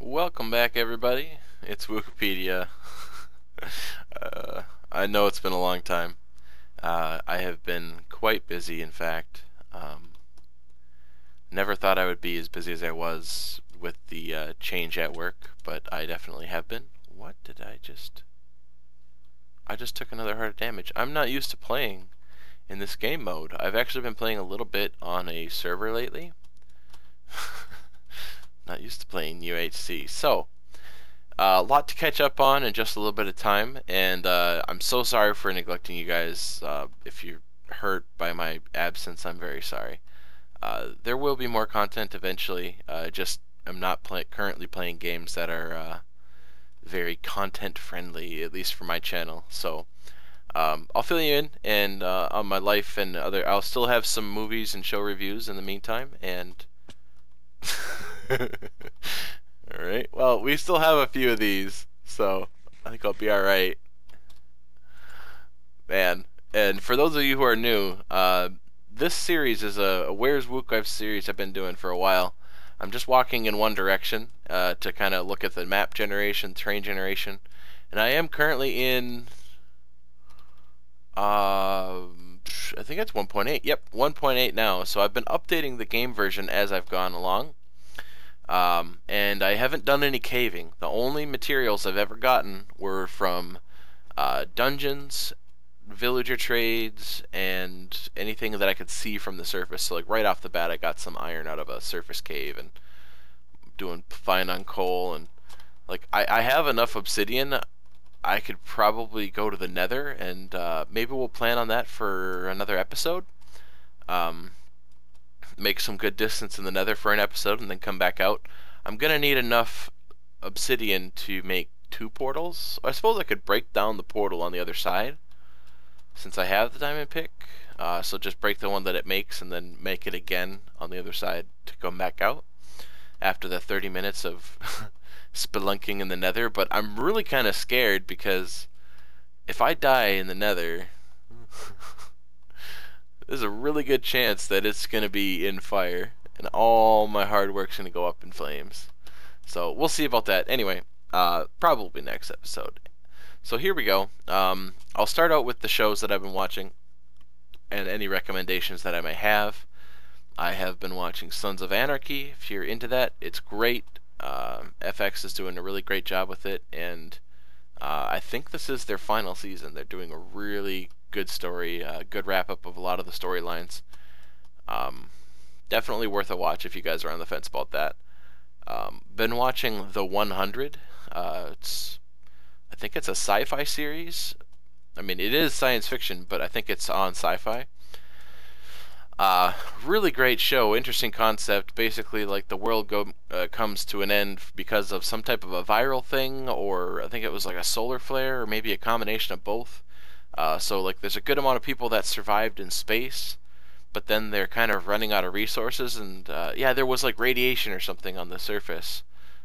Welcome back, everybody. It's Wukepedia. uh, I know it's been a long time. I have been quite busy, in fact. Never thought I would be as busy as I was with the change at work, but I definitely have been. What did I just... I just took another heart of damage. I'm not used to playing in this game mode. I've actually been playing a little bit on a server lately. Not used to playing UHC. So, a lot to catch up on in just a little bit of time, and I'm so sorry for neglecting you guys. If you're hurt by my absence, I'm very sorry. There will be more content eventually. Just I'm not currently playing games that are very content friendly, at least for my channel. So I'll fill you in and on my life and other. I'll still have some movies and show reviews in the meantime, and Alright, well, we still have a few of these, so I think I'll be alright. Man, and for those of you who are new, this series is a Where's Wuke series I've been doing for a while. I'm just walking in one direction to kind of look at the map generation, terrain generation, and I am currently in, I think it's 1.8. Yep, 1.8 now, so I've been updating the game version as I've gone along. And I haven't done any caving. The only materials I've ever gotten were from dungeons, villager trades, and anything that I could see from the surface. So like right off the bat I got some iron out of a surface cave and doing fine on coal, and like I have enough obsidian. I could probably go to the nether, and maybe we'll plan on that for another episode. Make some good distance in the nether for an episode and then come back out. I'm gonna need enough obsidian to make 2 portals. I suppose I could break down the portal on the other side since I have the diamond pick. So just break the one that it makes and then make it again on the other side to come back out after the 30 minutes of spelunking in the nether. But I'm really kind of scared because if I die in the nether there's a really good chance that it's going to be in fire and all my hard work's going to go up in flames. So we'll see about that. Anyway, probably next episode. So here we go. I'll start out with the shows that I've been watching and any recommendations that I may have. I have been watching Sons of Anarchy. If you're into that, it's great. FX is doing a really great job with it, and I think this is their final season. They're doing a really good story, good wrap up of a lot of the storylines. Definitely worth a watch if you guys are on the fence about that. Been watching The 100. I think it's a sci-fi series. I mean, it is science fiction, but I think it's on sci-fi. Really great show, interesting concept. Basically, like the world comes to an end because of some type of a viral thing, or I think it was like a solar flare, or maybe a combination of both. So like there's a good amount of people that survived in space, but then they're kind of running out of resources, and yeah, there was like radiation or something on the surface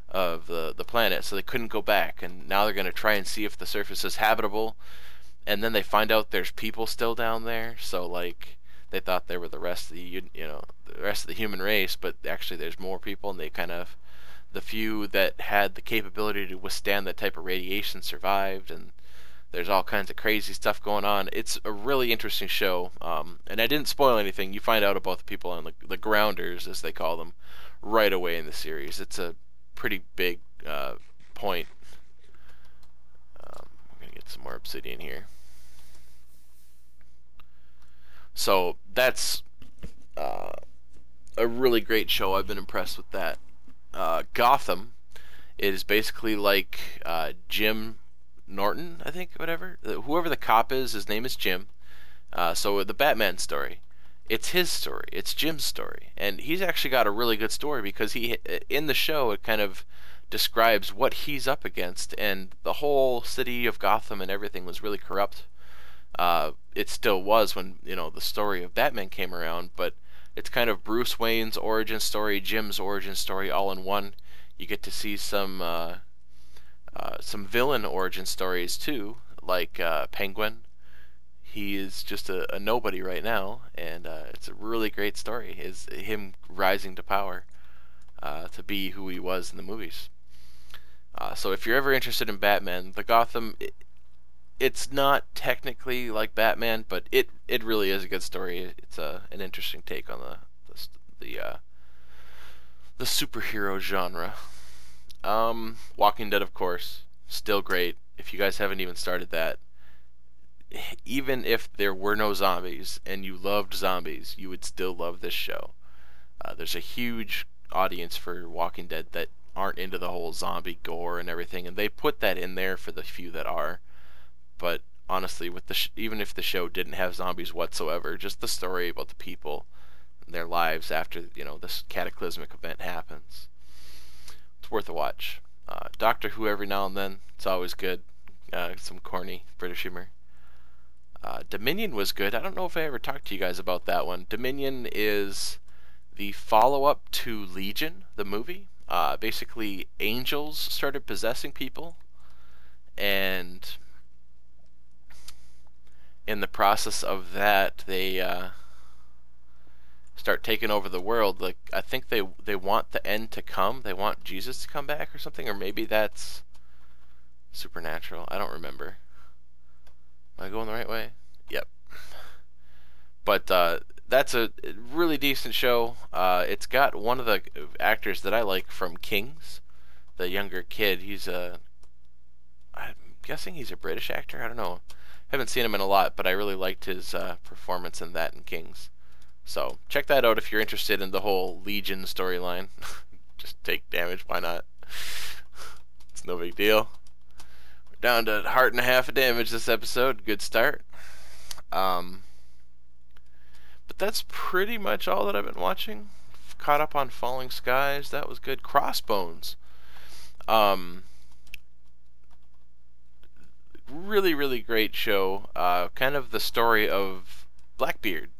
of the planet, so they couldn't go back, and now they're going to try and see if the surface is habitable, and then they find out there's people still down there, so like they thought they were the rest of the rest of the human race, but actually there's more people, and they kind of, the few that had the capability to withstand that type of radiation survived, and there's all kinds of crazy stuff going on. It's a really interesting show, and I didn't spoil anything. You find out about the people on the grounders, as they call them, right away in the series. It's a pretty big point. I'm going to get some more obsidian here. So that's a really great show. I've been impressed with that. Gotham is basically like Jim Norton, I think, whatever. Whoever the cop is, his name is Jim. So the Batman story, it's his story. It's Jim's story, and he's actually got a really good story because in the show it kind of describes what he's up against, and the whole city of Gotham and everything was really corrupt. It still was when the story of Batman came around, but it's kind of Bruce Wayne's origin story, Jim's origin story, all in one. You get to see some villain origin stories too, like Penguin. He is just a nobody right now, and it's a really great story. Is him rising to power to be who he was in the movies. So if you're ever interested in Batman, the Gotham, it's not technically like Batman, but it really is a good story. It's an interesting take on the superhero genre. Walking Dead, of course, still great. If you guys haven't even started that, even if there were no zombies and you loved zombies, you would still love this show. There's a huge audience for Walking Dead that aren't into the whole zombie gore and everything, and they put that in there for the few that are. But honestly, with even if the show didn't have zombies whatsoever, just the story about the people and their lives after this cataclysmic event happens, it's worth a watch. Doctor Who every now and then, it's always good. Some corny British humor. Dominion was good. I don't know if I ever talked to you guys about that one. Dominion is the follow-up to Legion, the movie. Basically, angels started possessing people, and in the process of that, they start taking over the world. Like, I think they want the end to come. They want Jesus to come back or something, or maybe that's supernatural. I don't remember. Am I going the right way? Yep. But that's a really decent show. It's got one of the actors that I like from Kings, the younger kid. I'm guessing he's a British actor. I don't know. Haven't seen him in a lot, but I really liked his performance in that in Kings. So check that out if you're interested in the whole Legion storyline. Just take damage. Why not? It's no big deal. We're down to a heart and a half of damage this episode. Good start. But that's pretty much all that I've been watching. Caught up on Falling Skies. That was good. Crossbones. Really, really great show. Kind of the story of Blackbeard.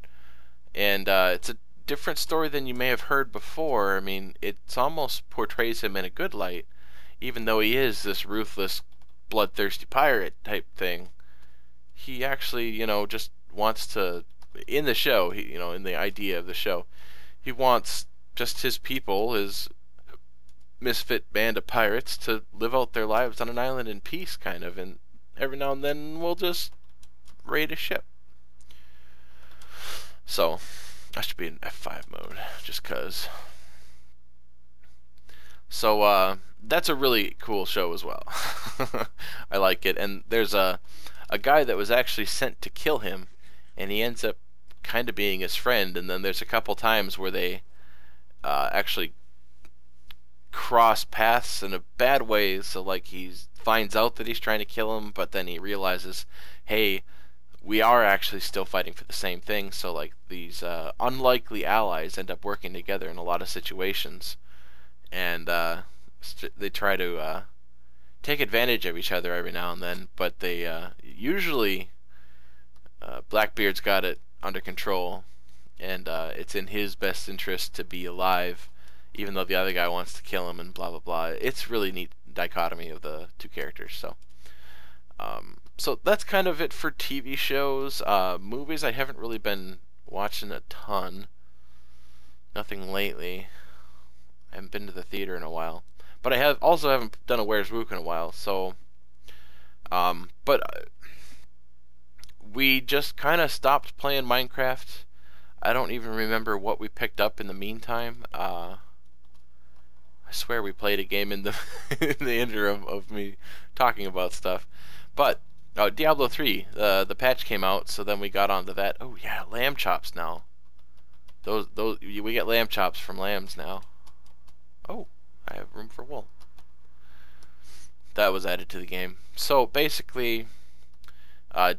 And it's a different story than you may have heard before. I mean, it almost portrays him in a good light, even though he is this ruthless, bloodthirsty pirate type thing. He actually, just wants to, in the show, in the idea of the show, he wants just his people, his misfit band of pirates, to live out their lives on an island in peace, kind of, and every now and then we'll just raid a ship. So, I should be in F5 mode, just cause. So, that's a really cool show as well. I like it, and there's a guy that was actually sent to kill him, and he ends up kind of being his friend, and then there's a couple times where they actually cross paths in a bad way, so like he finds out that he's trying to kill him, but then he realizes, hey, we are actually still fighting for the same thing, so like these unlikely allies end up working together in a lot of situations, and they try to take advantage of each other every now and then, but they usually Blackbeard's got it under control, and it's in his best interest to be alive, even though the other guy wants to kill him and blah blah blah. It's really neat dichotomy of the two characters. So that's kind of it for TV shows. Movies, I haven't really been watching a ton. Nothing lately. I haven't been to the theater in a while, but I haven't done a Where's Wuke in a while. So, but we just kind of stopped playing Minecraft. I don't even remember what we picked up in the meantime. I swear we played a game in the in the interim of me talking about stuff. But Diablo 3, the patch came out, so then we got onto that. Oh yeah, lamb chops now. Those we get lamb chops from lambs now. Oh, I have room for wool. That was added to the game. So basically,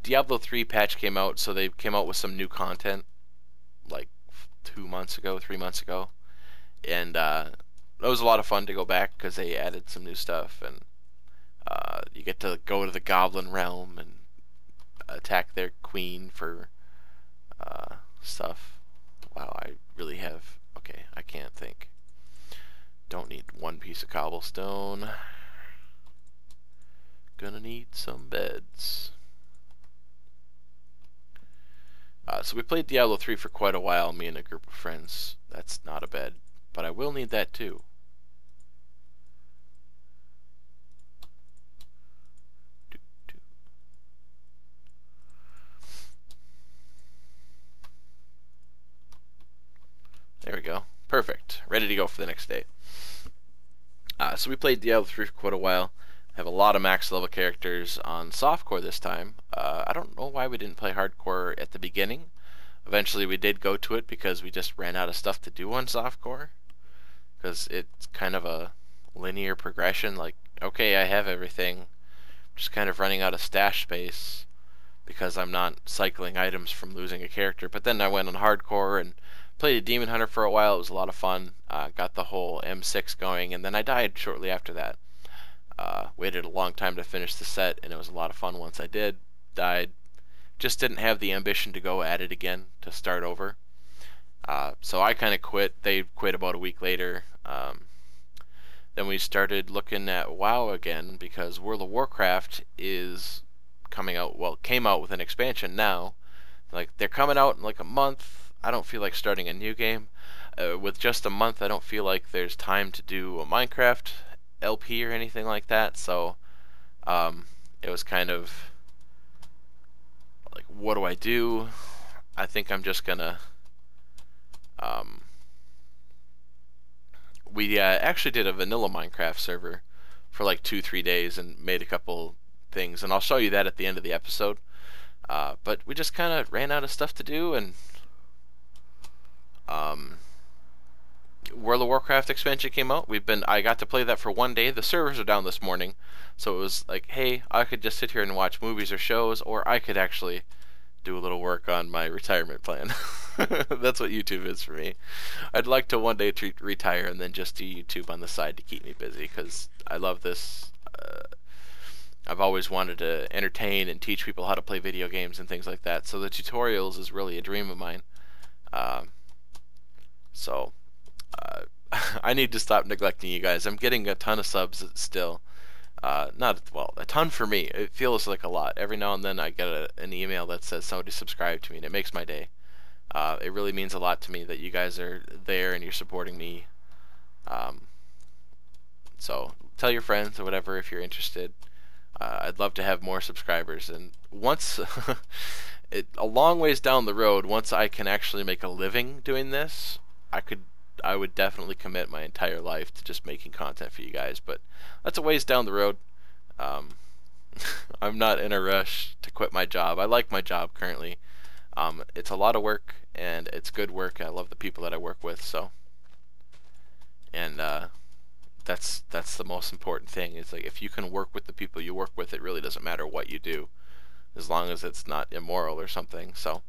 Diablo 3 patch came out, so they came out with some new content like 3 months ago, and it was a lot of fun to go back because they added some new stuff, and you get to go to the Goblin Realm and attack their queen for stuff. Wow, I really have. Okay, I can't think. Don't need one piece of cobblestone. Gonna need some beds. So we played Diablo 3 for quite a while, me and a group of friends. That's not a bed, but I will need that too. Perfect. Ready to go for the next day. So we played Diablo 3 for quite a while. Have a lot of max level characters on softcore this time. I don't know why we didn't play hardcore at the beginning. Eventually we did go to it because we just ran out of stuff to do on softcore. Because it's kind of a linear progression. Like, okay, I have everything. Just kind of running out of stash space because I'm not cycling items from losing a character. But then I went on hardcore and played a Demon Hunter for a while. It was a lot of fun. Got the whole M6 going, and then I died shortly after that. Waited a long time to finish the set, and it was a lot of fun once I did. Died. Just didn't have the ambition to go at it again, to start over. So I kind of quit. They quit about a week later. Then we started looking at WoW again because World of Warcraft is coming out, well, came out with an expansion now. Like, they're coming out in like a month. I don't feel like starting a new game. With just a month, I don't feel like there's time to do a Minecraft LP or anything like that. So it was kind of like, what do I do? I think I'm just gonna we actually did a vanilla Minecraft server for like 2-3 days and made a couple things, and I'll show you that at the end of the episode. But we just kind of ran out of stuff to do, and World of Warcraft expansion came out. I got to play that for one day. The servers are down this morning, so it was like, hey, I could just sit here and watch movies or shows, or I could actually do a little work on my retirement plan. That's what YouTube is for me. I'd like to one day retire and then just do YouTube on the side to keep me busy, because I love this. I've always wanted to entertain and teach people how to play video games and things like that, so the tutorials is really a dream of mine. I need to stop neglecting you guys. I'm getting a ton of subs still. Not, well, a ton for me. It feels like a lot. Every now and then I get an email that says somebody subscribed to me, and it makes my day. It really means a lot to me that you guys are there and you're supporting me. So tell your friends or whatever if you're interested. I'd love to have more subscribers, and once a long ways down the road, once I can actually make a living doing this, I would definitely commit my entire life to just making content for you guys. But that's a ways down the road. I'm not in a rush to quit my job. I like my job currently. It's a lot of work, and it's good work. I love the people that I work with. So, and that's the most important thing. It's like, if you can work with the people you work with, it really doesn't matter what you do, as long as it's not immoral or something. So,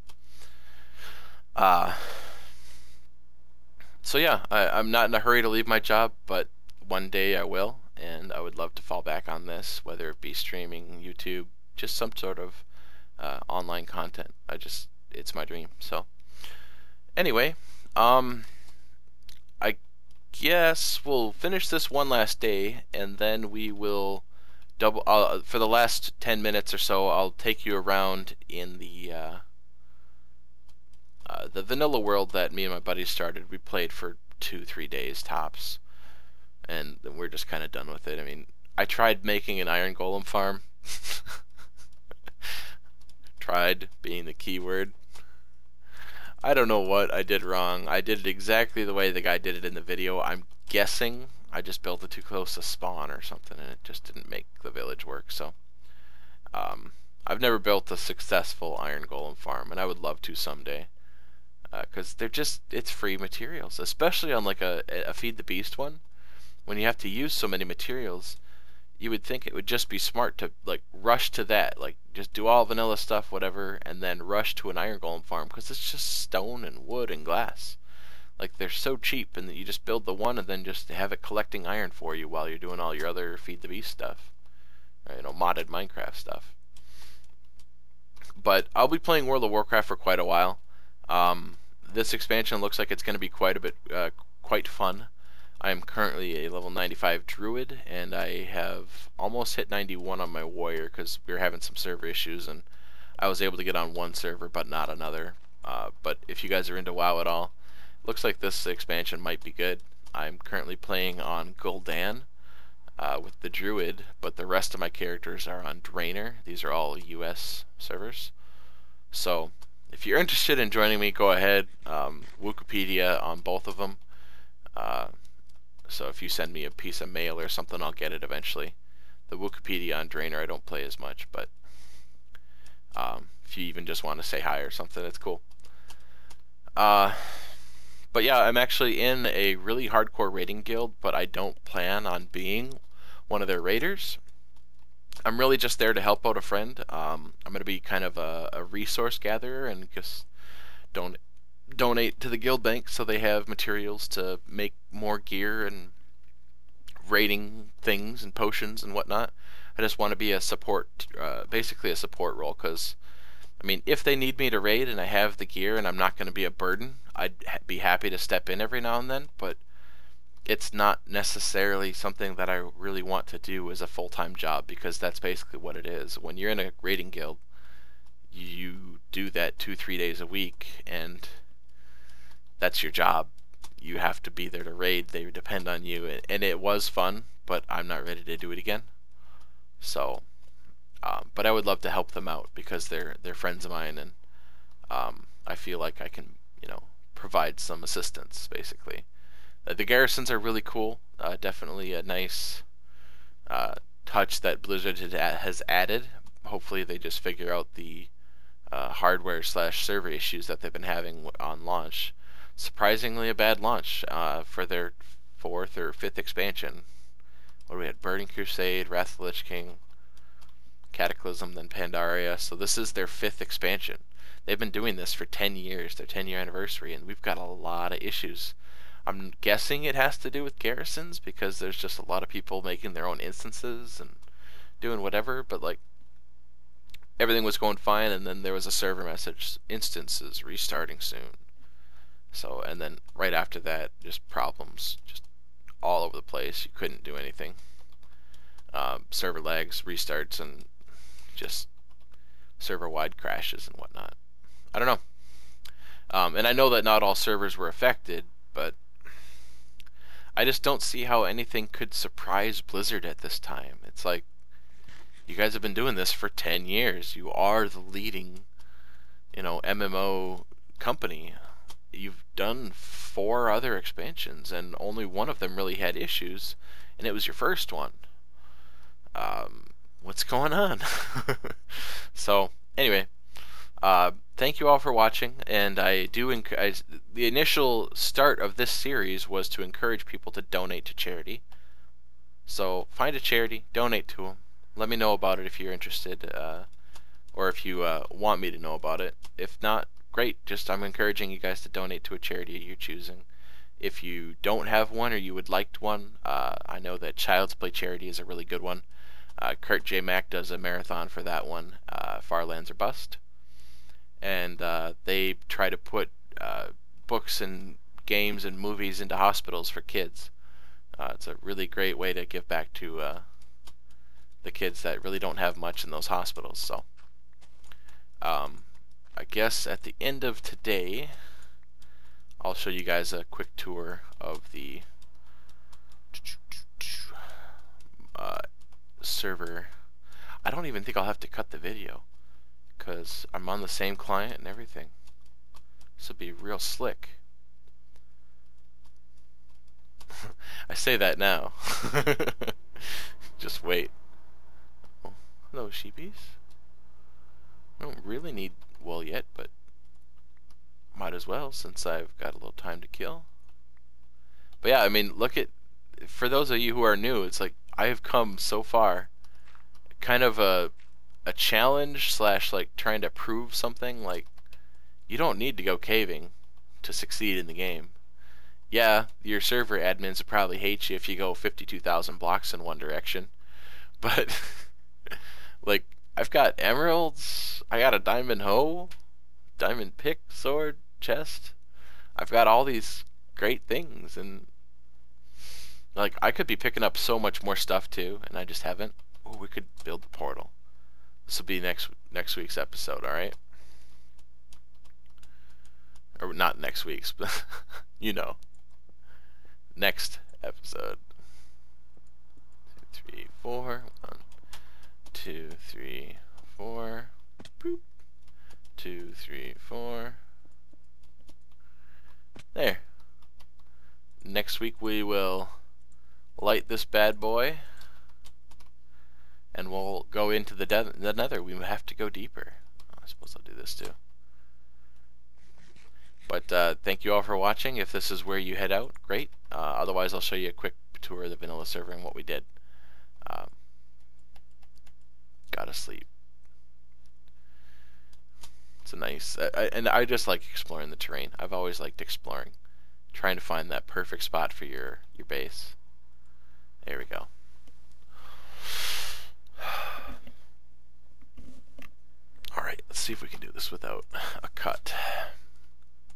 yeah, I'm not in a hurry to leave my job, but one day I will, and I would love to fall back on this, whether it be streaming, YouTube, just some sort of online content. It's my dream. So, anyway, I guess we'll finish this one last day, and then we will for the last 10 minutes or so, I'll take you around in the vanilla world that me and my buddies started. We played for 2-3 days tops, and then we're just kind of done with it. I mean, I tried making an iron golem farm. Tried being the key word. I don't know what I did wrong. I did it exactly the way the guy did it in the video. I'm guessing I just built it too close to spawn or something, and it just didn't make the village work. So I've never built a successful iron golem farm, and I would love to someday, because it's free materials, especially on like a feed the beast one. When you have to use so many materials, you would think it would just be smart to like rush to that, like just do all vanilla stuff, whatever, and then rush to an iron golem farm, because it's just stone and wood and glass. Like, they're so cheap, and you just build the one and then just have it collecting iron for you while you're doing all your other feed the beast stuff, or, modded Minecraft stuff. But I'll be playing World of Warcraft for quite a while. This expansion looks like it's going to be quite fun. I am currently a level 95 druid, and I have almost hit 91 on my warrior because we were having some server issues, and I was able to get on one server but not another. But if you guys are into WoW at all, looks like this expansion might be good. I'm currently playing on Gul'dan with the druid, but the rest of my characters are on Draenor. These are all US servers. So if you're interested in joining me, go ahead. Wukepedia on both of them. So if you send me a piece of mail or something, I'll get it eventually. The Wukepedia on Drainer I don't play as much, but if you even just want to say hi or something, it's cool. But yeah, I'm actually in a really hardcore raiding guild, but I don't plan on being one of their raiders. I'm really just there to help out a friend. I'm going to be kind of a resource gatherer and just donate to the guild bank so they have materials to make more gear and raiding things and potions and whatnot. I just want to be a support, basically a support role, because I mean, if they need me to raid and I have the gear and I'm not going to be a burden, I'd be happy to step in every now and then, but it's not necessarily something that I really want to do as a full-time job, because that's basically what it is. When you're in a raiding guild, you do that 2-3 days a week, and that's your job. You have to be there to raid. They depend on you, and it was fun, but I'm not ready to do it again. So, but I would love to help them out because they're friends of mine, and I feel like I can, provide some assistance basically. The garrisons are really cool. Definitely a nice touch that Blizzard has added. Hopefully, they just figure out the hardware/server issues that they've been having on launch. Surprisingly, a bad launch for their 4th or 5th expansion. What do we had? Burning Crusade, Wrath of the Lich King, Cataclysm, then Pandaria. So this is their 5th expansion. They've been doing this for 10 years, their 10-year anniversary, and we've got a lot of issues. I'm guessing it has to do with garrisons, because there's just a lot of people making their own instances and doing whatever, but like everything was going fine, and then there was a server message, instances restarting soon. So, and then right after that, just problems, just all over the place. You couldn't do anything. Server lags, restarts, and just server-wide crashes and whatnot. I don't know. And I know that not all servers were affected, but I just don't see how anything could surprise Blizzard at this time. It's like, you guys have been doing this for 10 years. You are the leading, MMO company. You've done 4 other expansions, and only one of them really had issues, and it was your first one. What's going on? So, anyway, thank you all for watching, and the initial start of this series was to encourage people to donate to charity. So find a charity, donate to them. Let me know about it if you're interested, or if you want me to know about it. If not, great. I'm encouraging you guys to donate to a charity you're choosing. If you don't have one or you would like one, I know that Child's Play Charity is a really good one. Kurt J. Mack does a marathon for that one, Far Lands or Bust. And they try to put books and games and movies into hospitals for kids. It's a really great way to give back to the kids that really don't have much in those hospitals. So, I guess at the end of today, I'll show you guys a quick tour of the server. I don't even think I'll have to cut the video, because I'm on the same client and everything. This will be real slick. I say that now. Just wait. Oh, hello, sheepies. I don't really need wool yet, but might as well, since I've got a little time to kill. But yeah, I mean, for those of you who are new, it's like I have come so far. Kind of a challenge / like trying to prove something. Like, you don't need to go caving to succeed in the game. Yeah, your server admins will probably hate you if you go 52,000 blocks in one direction, but like, I've got emeralds, I got a diamond hoe, diamond pick, sword, chest. I've got all these great things, and like, I could be picking up so much more stuff too, and I just haven't. Oh, we could build the portal. This will be next week's episode, all right? Or not next week's, but next episode. 2, 3, 4. 1, 2, 3, 4. Boop. 2, 3, 4. There. Next next week we will light this bad boy, and we'll go into the nether. We have to go deeper. I suppose I'll do this too. But thank you all for watching. If this is where you head out, great. Otherwise, I'll show you a quick tour of the vanilla server and what we did. Gotta sleep. It's a nice, and I just like exploring the terrain. I've always liked exploring, trying to find that perfect spot for your base. There we go. All right, let's see if we can do this without a cut.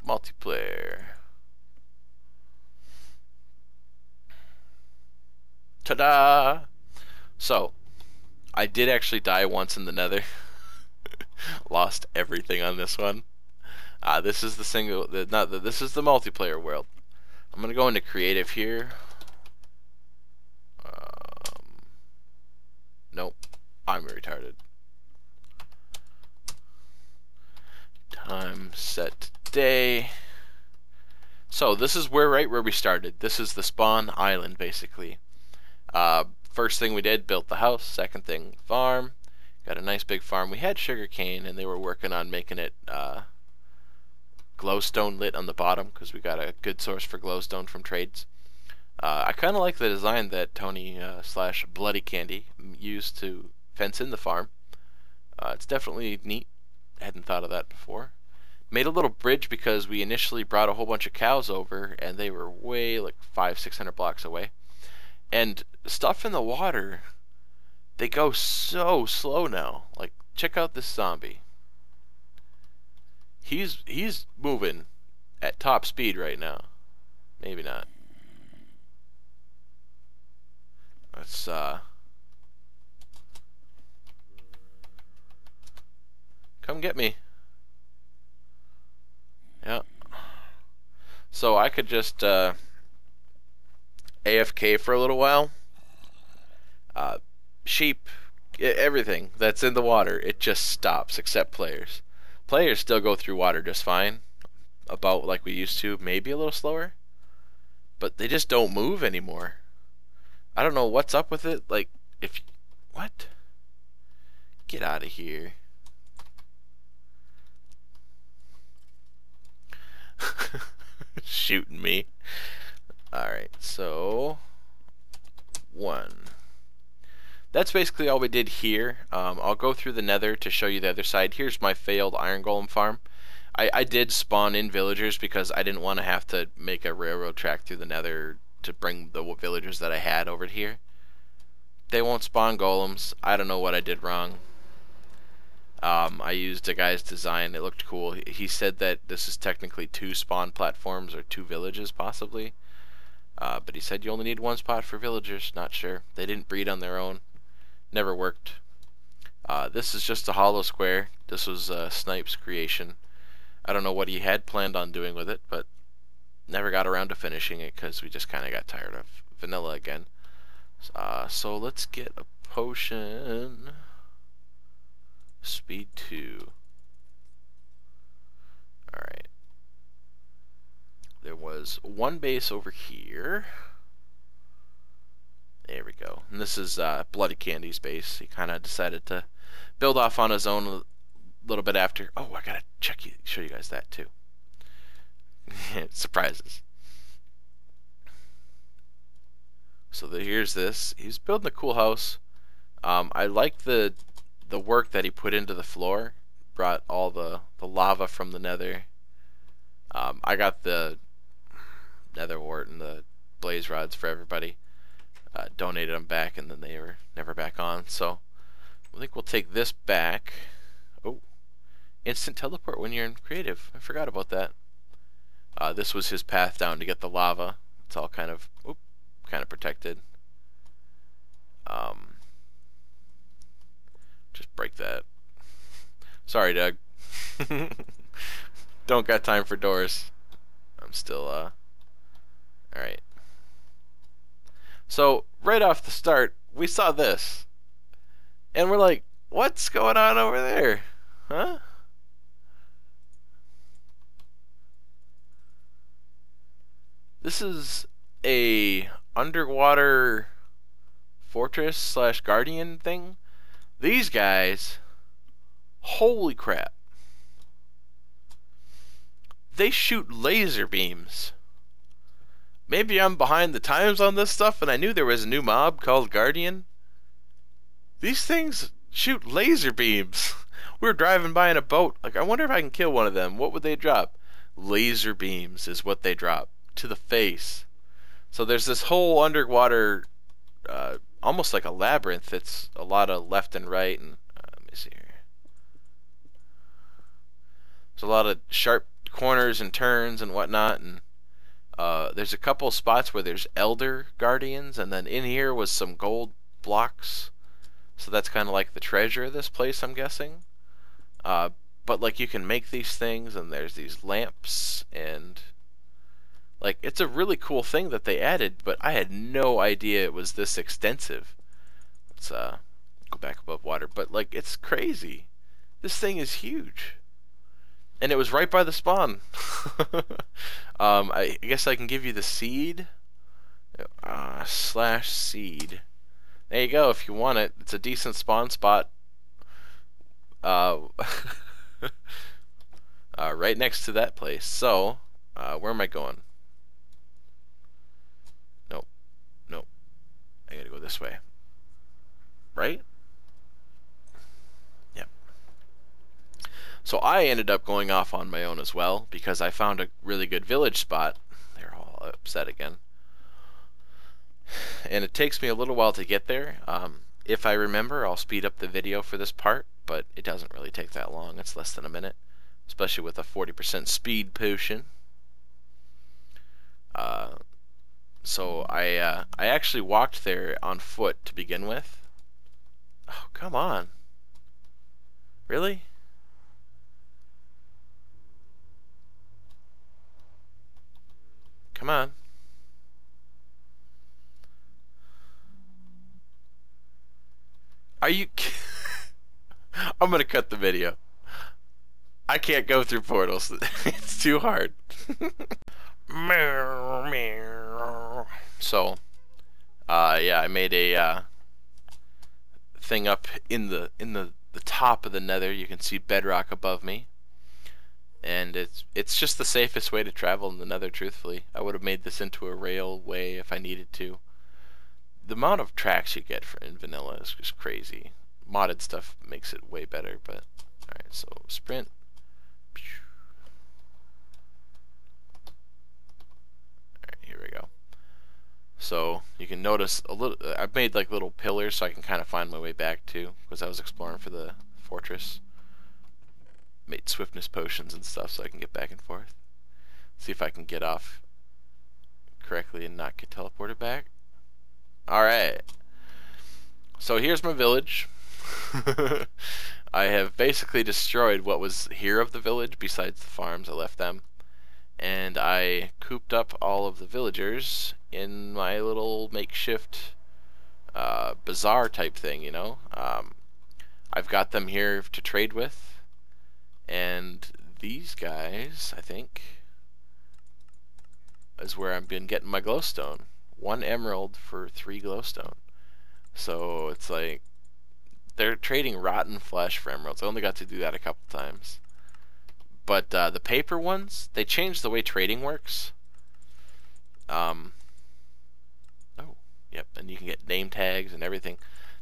Multiplayer. Ta-da! So, I did actually die once in the nether. Lost everything on this one. This is the single, this is the multiplayer world. I'm gonna go into creative here. Nope, I'm retarded. Time set day. So this is right where we started. This is the spawn island, basically. First thing we did, built the house. Second thing, farm. Got a nice big farm. We had sugar cane, and they were working on making it glowstone lit on the bottom, because we got a good source for glowstone from trades. I kind of like the design that Tony slash Bloody Candy used to fence in the farm. It's definitely neat. Hadn't thought of that before. Made a little bridge because we initially brought a whole bunch of cows over, and they were way like 500-600 blocks away. And stuff in the water, they go so slow now. Like, check out this zombie. He's moving at top speed right now. Maybe not. Let's come get me. Yeah. So I could just AFK for a little while. Sheep, everything that's in the water, it just stops, except players. Players still go through water just fine, about like we used to, maybe a little slower, but they just don't move anymore. I don't know what's up with it. Like, what? Get out of here. Shooting me. Alright, so 1. That's basically all we did here. I'll go through the nether to show you the other side. Here's my failed iron golem farm. I did spawn in villagers because I didn't want to have to make a railroad track through the nether to bring the villagers that I had over here. They won't spawn golems. I don't know what I did wrong. I used a guy's design. It looked cool. He said that this is technically 2 spawn platforms or 2 villages possibly. But he said you only need 1 spot for villagers. Not sure. They didn't breed on their own. Never worked. This is just a hollow square. This was Snipe's creation. I don't know what he had planned on doing with it, but never got around to finishing it because we just kind of got tired of vanilla again. So let's get a potion. Speed 2. Alright. There was 1 base over here. There we go. And this is Bloody Candy's base. He kind of decided to build off on his own a little bit after. Oh, I gotta show you guys that too. Surprises. So here's this. He's building a cool house. I like the work that he put into the floor. Brought all the lava from the nether. I got the nether wart and the blaze rods for everybody. Donated them back, and then they were never back on. So I think we'll take this back. Oh, instant teleport when you're in creative. I forgot about that. This was his path down to get the lava. It's all kind of protected. Just break that. Sorry, Doug. Don't got time for doors. I'm still alright. So right off the start we saw this and we're like, what's going on over there? Huh? This is a underwater fortress slash guardian thing. These guys, holy crap. They shoot laser beams. Maybe I'm behind the times on this stuff and I knew there was a new mob called Guardian. These things shoot laser beams. We were driving by in a boat. Like, I wonder if I can kill one of them. What would they drop? Laser beams is what they drop. To the face. So there's this whole underwater, almost like a labyrinth. It's a lot of left and right. And let me see here. There's a lot of sharp corners and turns and whatnot. And there's a couple spots where there's elder guardians. And then in here was some gold blocks. So that's kind of like the treasure of this place, I'm guessing. But like you can make these things, and there's these lamps, and like it's a really cool thing that they added, but I had no idea it was this extensive. Let's go back above water, but like it's crazy. This thing is huge. And it was right by the spawn. I guess I can give you the seed. Slash seed. There you go if you want it. It's a decent spawn spot. Right next to that place. So, where am I going? Nope. Nope. I gotta go this way. Right? Yep. So I ended up going off on my own as well because I found a really good village spot. They're all upset again. And it takes me a little while to get there. If I remember, I'll speed up the video for this part, but it doesn't really take that long. It's less than a minute, especially with a 40% speed potion. So I actually walked there on foot to begin with. Oh, come on. Really? Come on. Are you... I'm gonna cut the video. I can't go through portals. It's too hard. So, yeah, I made a thing up in the top of the nether. You can see bedrock above me. And it's just the safest way to travel in the nether, truthfully. I would have made this into a railway if I needed to. The amount of tracks you get in vanilla is just crazy. Modded stuff makes it way better, but alright, so sprint. Alright, here we go. So you can notice a little. I've made like little pillars so I can kind of find my way back too, because I was exploring for the fortress. Made swiftness potions and stuff so I can get back and forth. See if I can get off correctly and not get teleported back. Alright, so here's my village. I have basically destroyed what was here of the village besides the farms. I left them, and I cooped up all of the villagers in my little makeshift bazaar type thing, you know. I've got them here to trade with, and these guys, I think, is where I've been getting my glowstone. 1 emerald for 3 glowstone. So it's like they're trading rotten flesh for emeralds. I only got to do that a couple times. But the paper ones, they changed the way trading works. Oh, yep, and you can get name tags and everything.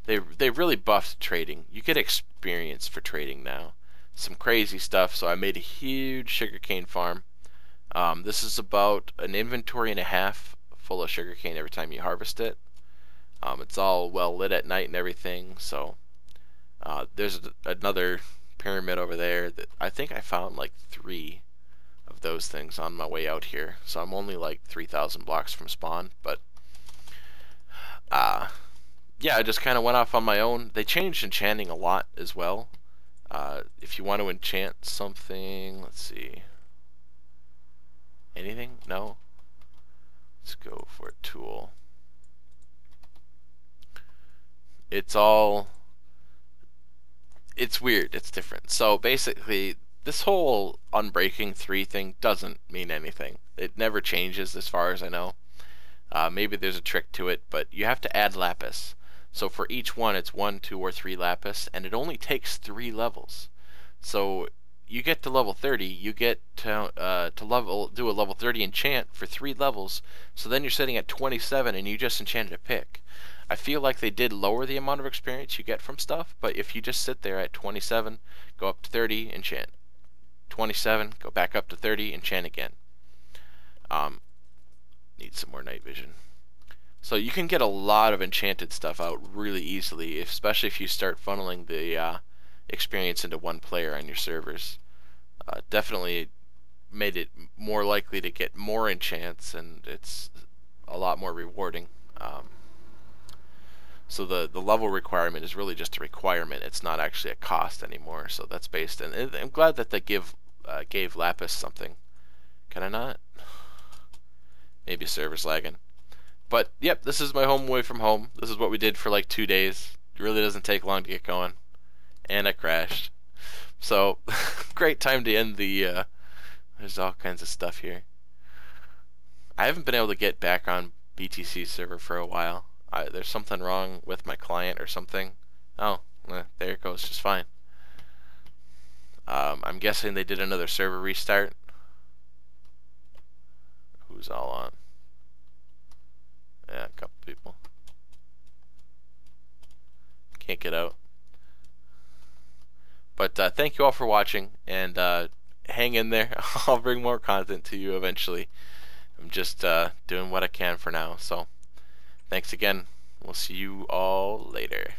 They really buffed trading. You get experience for trading now. Some crazy stuff. So I made a huge sugarcane farm. This is about an inventory and a half full of sugarcane every time you harvest it. It's all well lit at night and everything. So there's another pyramid over there that I think I found like 3 of those things on my way out here. So I'm only like 3,000 blocks from spawn, but yeah, I just kind of went off on my own. They changed enchanting a lot as well. If you want to enchant something, let's see. Anything? No? Let's go for a tool. It's weird. It's different. So basically, this whole Unbreaking 3 thing doesn't mean anything. It never changes as far as I know. Maybe there's a trick to it, but you have to add lapis. So for each one, it's 1, 2, or 3 lapis, and it only takes 3 levels. So you get to level 30, you get to do a level 30 enchant for 3 levels. So then you're sitting at 27, and you just enchanted a pick. I feel like they did lower the amount of experience you get from stuff, but if you just sit there at 27, go up to 30, enchant. 27, go back up to 30, enchant again. Need some more night vision. So you can get a lot of enchanted stuff out really easily, especially if you start funneling the experience into one player on your servers. Definitely made it more likely to get more enchants, and it's a lot more rewarding. So the level requirement is really just a requirement. It's not actually a cost anymore. So that's based, and I'm glad that they gave Lapis something. Can I not? Maybe server's lagging. But yep, this is my home away from home. This is what we did for like 2 days. It really doesn't take long to get going. And I crashed. So great time to end the there's all kinds of stuff here. I haven't been able to get back on BTC server for a while. There's something wrong with my client or something. Oh, there it goes just fine. I'm guessing they did another server restart. Who's all on? Yeah, a couple people. Can't get out. But thank you all for watching, and hang in there. I'll bring more content to you eventually. I'm just doing what I can for now. So thanks again. We'll see you all later.